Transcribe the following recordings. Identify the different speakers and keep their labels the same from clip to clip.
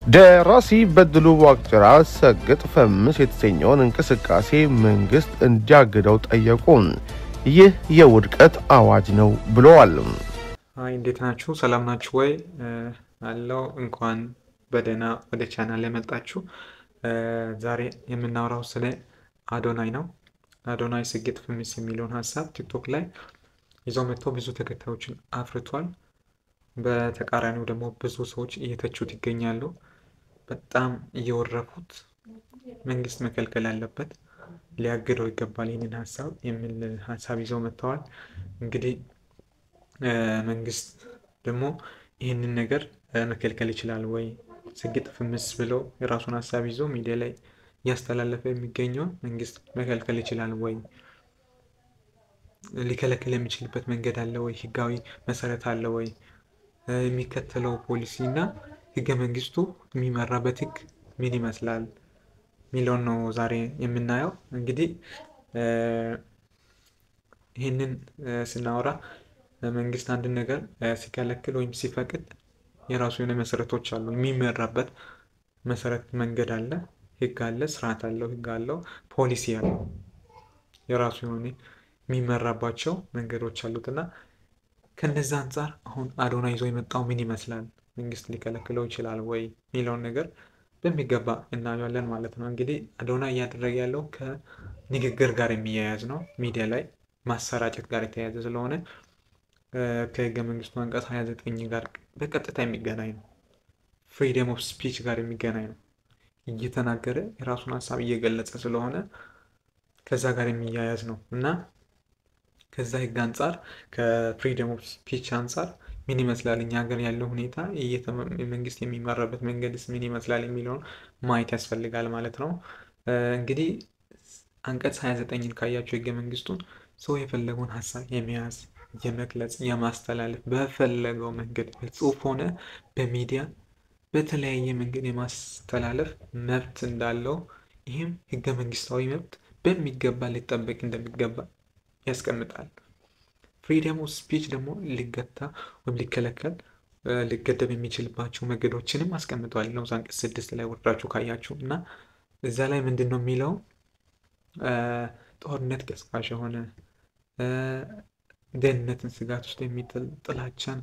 Speaker 1: ደራሲ በድሉ ዋቅጅራ ሰግጥ ፈምስ የተሰኘውን እንቅስቃሴ መንግስት እንዲያግደው ጠየቁ። ይህ የውድቀት አዋጅ ነው ብለዋል።
Speaker 2: አይ እንዴት ናችሁ? ሰላም ናችሁ ወይ? አለው እንኳን በደህና ወደ ቻናል ለመጣችሁ። ዛሬ የምናወራው ስለ አዶናይ ነው። አዶናይ ሰግጥ ፈምስ የሚለውን ሐሳብ ቲክቶክ ላይ ይዞ መጥቶ ብዙ ተከታዮችን አፍርቷል። በተቃራኒው ደግሞ ብዙ ሰዎች እየተቹት ይገኛሉ። በጣም እየወረፉት መንግስት መከልከል አለበት፣ ሊያግደው ይገባል ይህንን ሐሳብ የሚል ሐሳብ ይዘው መጥተዋል። እንግዲህ መንግስት ደግሞ ይህንን ነገር መከልከል ይችላል ወይ? ሰግጥ ፈምስ ብሎ የራሱን ሐሳብ ይዞ ሚዲያ ላይ እያስተላለፈ የሚገኘው መንግስት መከልከል ይችላል ወይ? ሊከለክል የሚችልበት መንገድ አለ ወይ? ህጋዊ መሰረት አለ ወይ? የሚከተለው ፖሊሲና ህገ መንግስቱ የሚመራበት ህግ ምን ይመስላል ሚሊዮን ነው ዛሬ የምናየው። እንግዲህ ይህንን ስናወራ መንግስት አንድ ነገር ሲከለክል ወይም ሲፈቅድ የራሱ የሆነ መሰረቶች አሉ። የሚመራበት መሰረት መንገድ አለ፣ ህግ አለ፣ ስርዓት አለው፣ ህግ አለው፣ ፖሊሲ አለው። የራሱ የሆነ የሚመራባቸው መንገዶች አሉትና ከነዛ አንፃር አሁን አዶናይ ይዞ የመጣው ምን ይመስላል? መንግስት ሊከለክለው ይችላል ወይ ሚሊዮን ነገር በሚገባ እናያለን ማለት ነው። እንግዲህ አዶናይ እያደረገ ያለው ከንግግር ጋር የሚያያዝ ነው። ሚዲያ ላይ ማሰራጨት ጋር የተያያዘ ስለሆነ ከህገ መንግስቱ አንቀጽ 29 ጋር በቀጥታ የሚገናኝ ነው። ፍሪደም ኦፍ ስፒች ጋር የሚገናኝ ነው። እየተናገረ የራሱን ሐሳብ እየገለጸ ስለሆነ ከዛ ጋር የሚያያዝ ነው እና ከዛ ህግ አንጻር ከፍሪደም ኦፍ ስፒች አንጻር ምን ይመስላል እኛ ሀገር ያለው ሁኔታ፣ መንግስት የሚመራበት መንገድስ ምን ይመስላል የሚለውን ማየት ያስፈልጋል ማለት ነው። እንግዲህ አንቀጽ 29ን ካያቸው ህገ መንግስቱን ሰው የፈለገውን ሐሳብ የመያዝ የመግለጽ የማስተላለፍ በፈለገው መንገድ በጽሁፍ ሆነ በሚዲያ በተለያየ መንገድ የማስተላለፍ መብት እንዳለው፣ ይህም ህገ መንግስታዊ መብት በሚገባ ሊጠበቅ እንደሚገባ ያስቀምጣል። ፍሪደም ኦፍ ስፒች ደግሞ ሊገታ ወይም ሊከለከል ሊገደብ የሚችልባቸው መንገዶችንም አስቀምጧል። ንዑስ አንቀጽ 6 ላይ ወርዳችሁ ካያችሁ እና እዛ ላይ ምንድን ነው የሚለው? ጦርነት ቀስቃሽ የሆነ ደህንነትን ስጋት ውስጥ የሚጥል ጥላቻን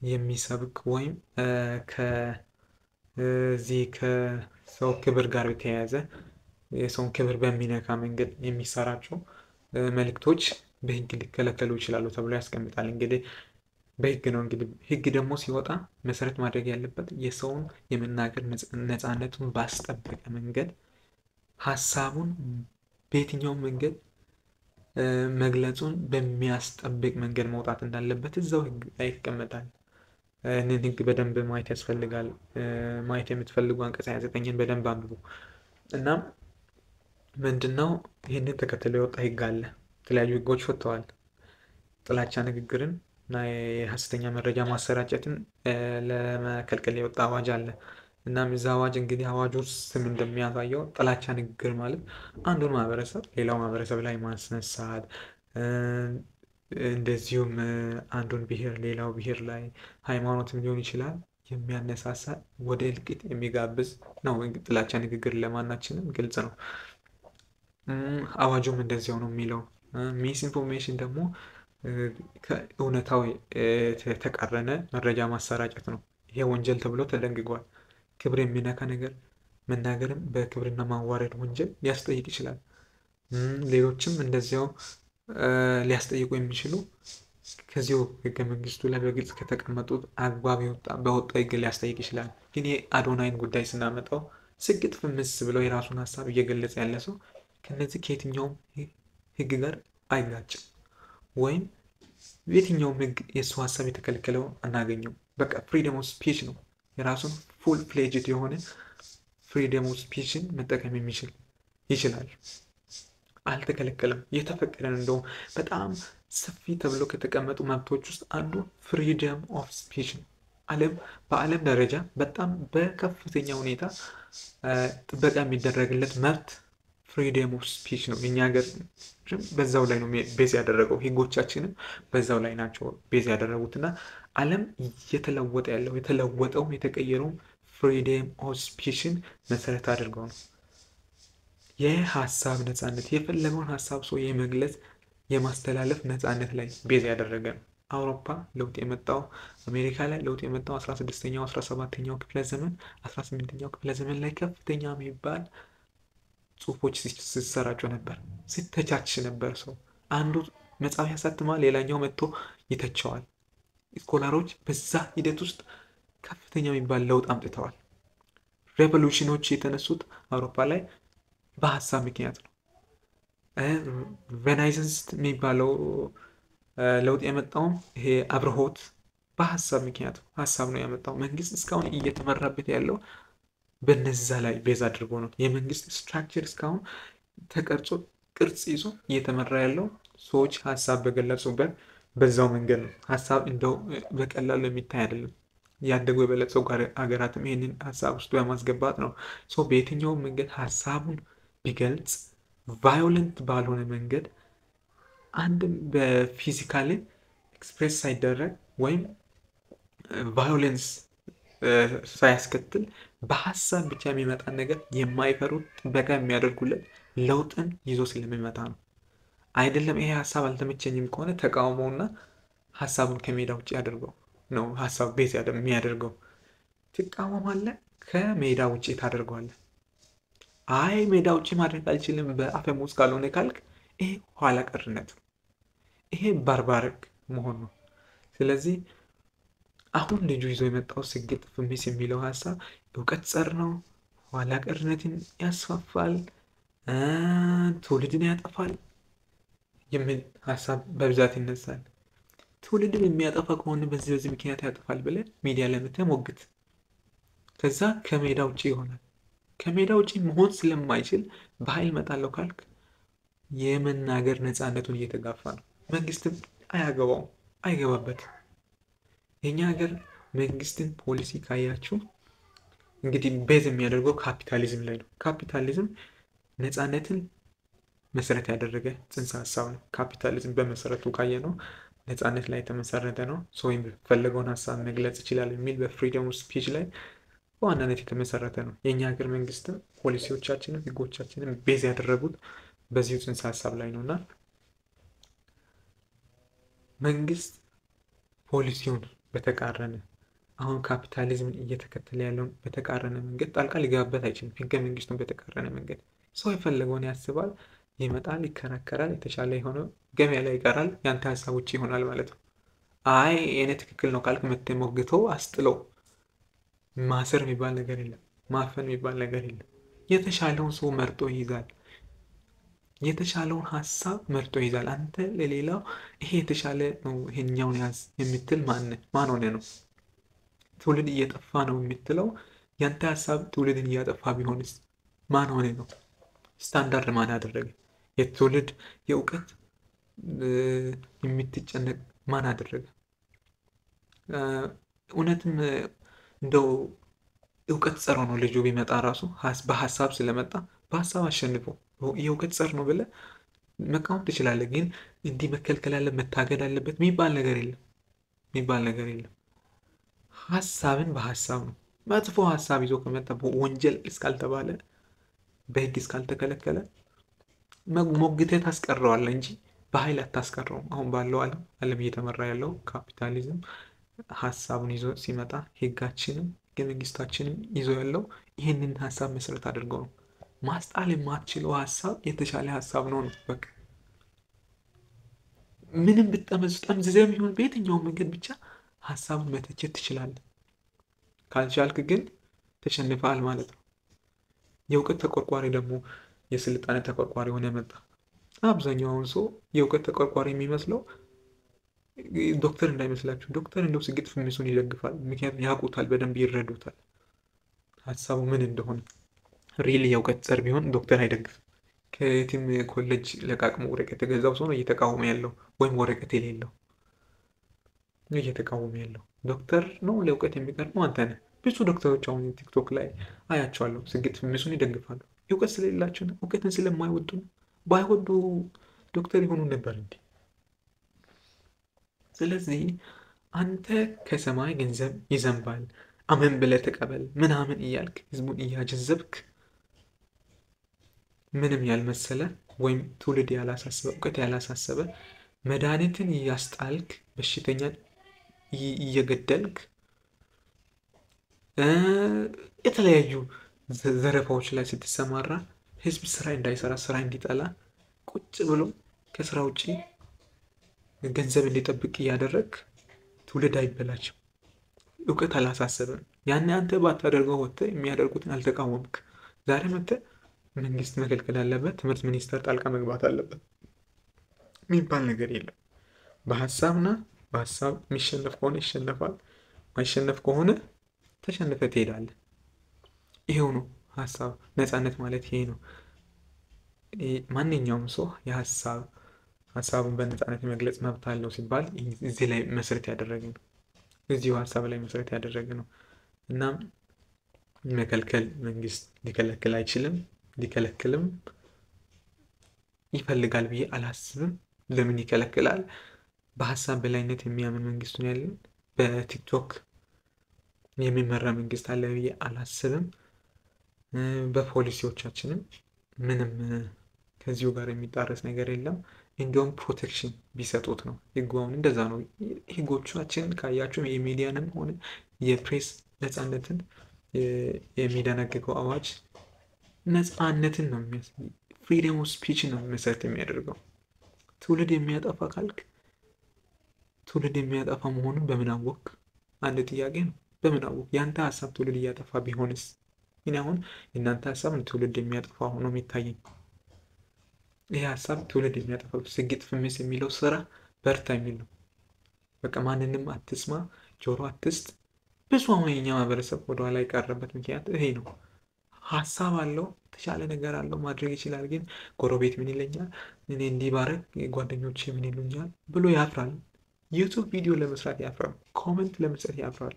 Speaker 2: የሚሰብክ ወይም ከዚህ ከሰው ክብር ጋር የተያያዘ የሰውን ክብር በሚነካ መንገድ የሚሰራቸው መልእክቶች በህግ ሊከለከሉ ይችላሉ ተብሎ ያስቀምጣል። እንግዲህ በህግ ነው። እንግዲህ ህግ ደግሞ ሲወጣ መሰረት ማድረግ ያለበት የሰውን የመናገር ነፃነቱን ባስጠበቀ መንገድ ሐሳቡን በየትኛውም መንገድ መግለጹን በሚያስጠብቅ መንገድ መውጣት እንዳለበት እዛው ህግ ላይ ይቀመጣል። ይህንን ህግ በደንብ ማየት ያስፈልጋል። ማየት የምትፈልጉ አንቀጽ 29ን በደንብ አንብቡ። እና ምንድነው ይህንን ተከትሎ የወጣ ህግ አለ። የተለያዩ ህጎች ወጥተዋል። ጥላቻ ንግግርን እና የሐሰተኛ መረጃ ማሰራጨትን ለመከልከል የወጣ አዋጅ አለ። እናም እዛ አዋጅ እንግዲህ አዋጁ ስም እንደሚያሳየው ጥላቻ ንግግር ማለት አንዱን ማህበረሰብ ሌላው ማህበረሰብ ላይ ማስነሳት፣ እንደዚሁም አንዱን ብሔር ሌላው ብሔር ላይ ሃይማኖትም ሊሆን ይችላል የሚያነሳሳ ወደ እልቂት የሚጋብዝ ነው። ጥላቻ ንግግር ለማናችንም ግልጽ ነው። አዋጁም እንደዚያው ነው የሚለው። ሚስ ኢንፎርሜሽን ደግሞ ከእውነታው የተቃረነ መረጃ ማሰራጨት ነው። ይሄ ወንጀል ተብሎ ተደንግጓል። ክብር የሚነካ ነገር መናገርም በክብርና ማዋረድ ወንጀል ሊያስጠይቅ ይችላል። ሌሎችም እንደዚያው ሊያስጠይቁ የሚችሉ ከዚሁ ህገ መንግስቱ ላይ በግልጽ ከተቀመጡት አግባብ በወጣ ህግ ሊያስጠይቅ ይችላል። ግን የአዶናይን ጉዳይ ስናመጣው ሰግጥ ፈምስ ብለው የራሱን ሐሳብ እየገለጸ ያለ ሰው ከነዚህ ከየትኛውም ህግ ጋር አይጋጭም፣ ወይም የትኛውም ህግ የእሱ ሐሳብ የተከለከለው አናገኘው። በቃ ፍሪደም ኦፍ ስፒች ነው። የራሱን ፉል ፍሌጅድ የሆነ ፍሪደም ኦፍ ስፒችን መጠቀም የሚችል ይችላል። አልተከለከለም፣ የተፈቀደ ነው። እንደውም በጣም ሰፊ ተብሎ ከተቀመጡ መብቶች ውስጥ አንዱ ፍሪደም ኦፍ ስፒች ነው። በዓለም ደረጃ በጣም በከፍተኛ ሁኔታ ጥበቃ የሚደረግለት መብት ፍሪደም ኦፍ ስፒች ነው። እኛ ሀገር በዛው ላይ ነው ቤዝ ያደረገው። ህጎቻችንም በዛው ላይ ናቸው ቤዝ ያደረጉትና ዓለም እየተለወጠ ያለው የተለወጠውም የተቀየረውም ፍሪደም ኦፍ ስፒችን መሰረት አድርገው ነው። የሀሳብ ነፃነት የፈለገውን ሀሳብ ሰው የመግለጽ የማስተላለፍ ነፃነት ላይ ቤዝ ያደረገ ነው። አውሮፓ ለውጥ የመጣው አሜሪካ ላይ ለውጥ የመጣው 16ኛው 17ኛው ክፍለ ዘመን 18ኛው ክፍለ ዘመን ላይ ከፍተኛ የሚባል ጽሁፎች ሲሰራጩ ነበር፣ ሲተቻች ነበር። ሰው አንዱ መጽሐፍ ያሳትማል፣ ሌላኛው መጥቶ ይተቸዋል። ስኮላሮች በዛ ሂደት ውስጥ ከፍተኛ የሚባል ለውጥ አምጥተዋል። ሬቮሉሽኖች የተነሱት አውሮፓ ላይ በሀሳብ ምክንያት ነው። ሬናይሰንስ የሚባለው ለውጥ የመጣውም ይሄ አብርሆት በሀሳብ ምክንያት ሀሳብ ነው ያመጣው። መንግስት እስካሁን እየተመራበት ያለው በነዛ ላይ ቤዝ አድርጎ ነው። የመንግስት ስትራክቸር እስካሁን ተቀርጾ ቅርጽ ይዞ እየተመራ ያለው ሰዎች ሀሳብ በገለጹበት በዛው መንገድ ነው። ሀሳብ እንደው በቀላሉ የሚታይ አይደለም። ያደጉ የበለጸጉ ሀገራትም ይህንን ሀሳብ ውስጥ በማስገባት ነው ሰው በየትኛውም መንገድ ሀሳቡን ቢገልጽ ቫዮለንት ባልሆነ መንገድ አንድም በፊዚካሊ ኤክስፕሬስ ሳይደረግ ወይም ቫዮለንስ ሳያስከትል በሀሳብ ብቻ የሚመጣን ነገር የማይፈሩት ጥበቃ የሚያደርጉለት ለውጥን ይዞ ስለሚመጣ ነው። አይደለም ይሄ ሀሳብ አልተመቸኝም ከሆነ ተቃውሞውና ሀሳቡን ከሜዳ ውጭ ያደርገው ነው። ሀሳብ ቤዝ የሚያደርገው ትቃወማለህ፣ ከሜዳ ውጭ ታደርገዋለህ። አይ ሜዳ ውጭ ማድረግ አልችልም በአፈሙዝ ካልሆነ ካልክ ይሄ ኋላ ቀርነት ነው። ይሄ ባርባሪክ መሆን ነው። ስለዚህ አሁን ልጁ ይዞ የመጣው ስግጥ ፍሚስ የሚለው ሀሳብ እውቀት ጸር ነው፣ ኋላ ቀርነትን ያስፋፋል፣ ትውልድን ያጠፋል የሚል ሀሳብ በብዛት ይነሳል። ትውልድን የሚያጠፋ ከሆነ በዚህ ምክንያት ያጠፋል ብለህ ሚዲያ ላይ መተህ ሞግት። ከዛ ከሜዳ ውጭ ይሆናል። ከሜዳ ውጭ መሆን ስለማይችል በኃይል መጣለው ካልክ የመናገር ነፃነቱን እየተጋፋ ነው። መንግስትም አያገባውም፣ አይገባበትም። የኛ ሀገር መንግስትን ፖሊሲ ካያችሁ እንግዲህ ቤዝ የሚያደርገው ካፒታሊዝም ላይ ነው። ካፒታሊዝም ነፃነትን መሰረት ያደረገ ጽንሰ ሀሳብ ነው። ካፒታሊዝም በመሰረቱ ካየ ነው ነፃነት ላይ የተመሰረተ ነው። ሰው የሚፈለገውን ሀሳብ መግለጽ ይችላል የሚል በፍሪደም ኦፍ ስፒች ላይ በዋናነት የተመሰረተ ነው። የኛ ሀገር መንግስትም ፖሊሲዎቻችንም ህጎቻችንም ቤዝ ያደረጉት በዚሁ ጽንሰ ሀሳብ ላይ ነውና መንግስት ፖሊሲውን በተቃረነ አሁን ካፒታሊዝምን እየተከተለ ያለውን በተቃረነ መንገድ ጣልቃ ሊገባበት አይችልም። ህገ መንግስቱን በተቃረነ መንገድ ሰው የፈለገውን ያስባል፣ ይመጣል፣ ይከራከራል፣ የተሻለ የሆነ ገበያ ላይ ይቀራል፣ ያንተ ሀሳብ ውጭ ይሆናል ማለት ነው። አይ የኔ ትክክል ነው ካልክ መተህ ሞግተው አስጥለው። ማሰር የሚባል ነገር የለም፣ ማፈን የሚባል ነገር የለም። የተሻለውን ሰው መርጦ ይይዛል። የተሻለውን ሀሳብ መርጦ ይይዛል። አንተ ለሌላው ይሄ የተሻለ ነው ይሄኛውን ያዝ የምትል ማን ሆነ ነው? ትውልድ እየጠፋ ነው የምትለው ያንተ ሀሳብ ትውልድን እያጠፋ ቢሆንስ ማን ሆነ ነው? ስታንዳርድ ማን አደረገ? የትውልድ የእውቀት የምትጨነቅ ማን አደረገ? እውነትም እንደው እውቀት ጸር ነው ልጁ ቢመጣ ራሱ በሀሳብ ስለመጣ በሀሳብ አሸንፎ የእውቀት ጸር ነው ብለህ መቃወም ትችላለህ። ግን እንዲህ መከልከል አለ መታገድ አለበት የሚባል ነገር የለም። ሀሳብን በሀሳብ ነው። መጥፎ ሀሳብ ይዞ ከመጣ ወንጀል እስካልተባለ በህግ እስካልተከለከለ ሞግተህ ታስቀረዋለህ እንጂ በኃይል አታስቀረውም። አሁን ባለው ዓለም እየተመራ ያለው ካፒታሊዝም ሀሳቡን ይዞ ሲመጣ ህጋችንም መንግስታችንም ይዞ ያለው ይህንን ሀሳብ መሰረት አድርገው ነው። ማስጣል የማትችለው ሀሳብ የተሻለ ሀሳብ ነው። በቃ ምንም ብትጠመዝዘም ይሁን በየትኛውም መንገድ ብቻ ሀሳቡን መተቸት ትችላለህ። ካልቻልክ ግን ተሸንፈሃል ማለት ነው። የእውቀት ተቆርቋሪ ደግሞ የስልጣኔ ተቆርቋሪ ሆነ መጣ። አብዛኛውን ሰው የእውቀት ተቆርቋሪ የሚመስለው ዶክተር እንዳይመስላችሁ። ዶክተር እንደው ስግጥ ፍሚሱን ይደግፋል። ምክንያቱም ያውቁታል፣ በደንብ ይረዱታል ሀሳቡ ምን እንደሆነ። ሪል የእውቀት ጸር ቢሆን ዶክተር አይደግፍም። ከየትም ኮሌጅ ለቃቅሞ ወረቀት የገዛው ሰው ነው እየተቃወመ ያለው፣ ወይም ወረቀት የሌለው ነው እየተቃወመ ያለው። ዶክተር ነው ለእውቀት የሚቀርበው አንተ ነህ። ብዙ ዶክተሮች አሁን ቲክቶክ ላይ አያቸዋለሁ ስግጥ ፍሚሱን ይደግፋሉ። እውቀት ስለሌላቸው ነው፣ እውቀትን ስለማይወዱ ነው። ባይወዱ ዶክተር ይሆኑ ነበር እንዴ? ስለዚህ አንተ ከሰማይ ገንዘብ ይዘንባል፣ አመን ብለህ ተቀበል ምናምን እያልክ ህዝቡን እያጀዘብክ ምንም ያልመሰለ ወይም ትውልድ ያላሳሰበ እውቀት ያላሳሰበ መድኃኒትን እያስጣልክ በሽተኛን እየገደልክ የተለያዩ ዘረፋዎች ላይ ስትሰማራ ህዝብ ስራ እንዳይሰራ ስራ እንዲጠላ ቁጭ ብሎ ከስራ ውጪ ገንዘብ እንዲጠብቅ እያደረግ ትውልድ አይበላችም። እውቀት አላሳሰበም። ያኔ አንተ ባታደርገው ወጥተህ የሚያደርጉትን አልተቃወምክ። ዛሬ መጥተህ መንግስት መከልከል አለበት፣ ትምህርት ሚኒስቴር ጣልቃ መግባት አለበት የሚባል ነገር የለም። በሀሳብና በሀሳብ የሚሸነፍ ከሆነ ይሸነፋል፣ ማይሸነፍ ከሆነ ተሸንፈ ትሄዳለህ። ይሄው ነው ሀሳብ ነፃነት ማለት ይሄ ነው። ማንኛውም ሰው ሀሳቡን በነፃነት የመግለጽ መብት አለው ሲባል እዚህ ላይ መሰረት ያደረገ ነው። እዚሁ ሀሳብ ላይ መሰረት ያደረገ ነው። እናም መከልከል መንግስት ሊከለክል አይችልም፣ ሊከለክልም ይፈልጋል ብዬ አላስብም። ለምን ይከለክላል? በሀሳብ በላይነት የሚያምን መንግስት ነው ያለን። በቲክቶክ የሚመራ መንግስት አለ ብዬ አላስብም። በፖሊሲዎቻችንም ምንም ከዚሁ ጋር የሚጣረስ ነገር የለም። እንዲሁም ፕሮቴክሽን ቢሰጡት ነው። ህጓውን እንደዛ ነው። ህጎቻችን ካያችሁ የሚዲያንም ሆነ የፕሬስ ነፃነትን የሚደነግገው አዋጅ ነፃነትን ነው የሚያሳይ። ፍሪደም ኦፍ ስፒች ነው መሰረት የሚያደርገው። ትውልድ የሚያጠፋ ካልክ ትውልድ የሚያጠፋ መሆኑን በምን አወቅ? አንድ ጥያቄ ነው። በምን አወቅ? ያንተ ሀሳብ ትውልድ እያጠፋ ቢሆንስ? እኔ አሁን የእናንተ ሀሳብ ትውልድ የሚያጠፋ ሆኖ የሚታየኝ። ይህ ሀሳብ ትውልድ የሚያጠፋ ስግጥ ፍምስ የሚለው ስራ በርታ የሚል ነው። በቃ ማንንም አትስማ፣ ጆሮ አትስጥ። ብዙ አሁን የኛ ማህበረሰብ ወደኋላ የቀረበት ምክንያት ይሄ ነው። ሀሳብ አለው፣ ተሻለ ነገር አለው፣ ማድረግ ይችላል። ግን ጎረቤት ምን ይለኛል፣ እኔ እንዲህ ባረግ ጓደኞቼ ምን ይሉኛል ብሎ ያፍራል። ዩቱብ ቪዲዮ ለመስራት ያፍራል። ኮመንት ለመስራት ያፍራል።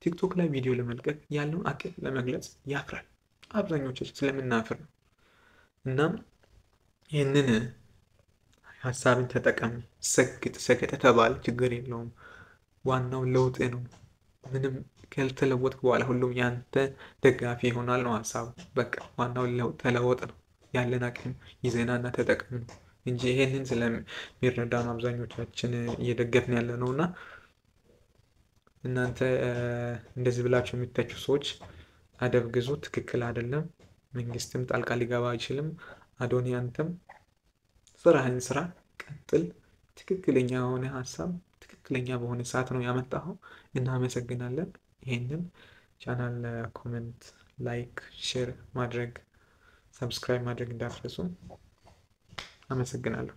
Speaker 2: ቲክቶክ ላይ ቪዲዮ ለመልቀቅ ያለውን አቅም ለመግለጽ ያፍራል። አብዛኞቻችን ስለምናፍር ነው። እናም ይህንን ሀሳብን ተጠቀም፣ ሰግጥ፣ ሰገጥ ተባለ ችግር የለውም። ዋናው ለውጥ ነው። ምንም ካልተለወጥክ በኋላ ሁሉም ያንተ ደጋፊ ይሆናል ነው ሀሳቡ። በቃ ዋናው ለውጥ ተለወጥ ነው። ያለን አቅም ይዘናና ተጠቀም ነው እንጂ ይሄንን ስለሚረዳ ነው አብዛኞቻችን እየደገፍን ያለ ነው። እና እናንተ እንደዚህ ብላችሁ የሚተቹ ሰዎች አደብ ግዙ። ትክክል አይደለም። መንግስትም ጣልቃ ሊገባ አይችልም። አዶኒ አንተም ስራህን ስራ፣ ቀጥል። ትክክለኛ የሆነ ሀሳብ ትክክለኛ በሆነ ሰዓት ነው ያመጣኸው። እናመሰግናለን። ይሄንን ቻናል ኮሜንት፣ ላይክ፣ ሼር ማድረግ፣ ሰብስክራይብ ማድረግ እንዳትረሱ። አመሰግናለሁ።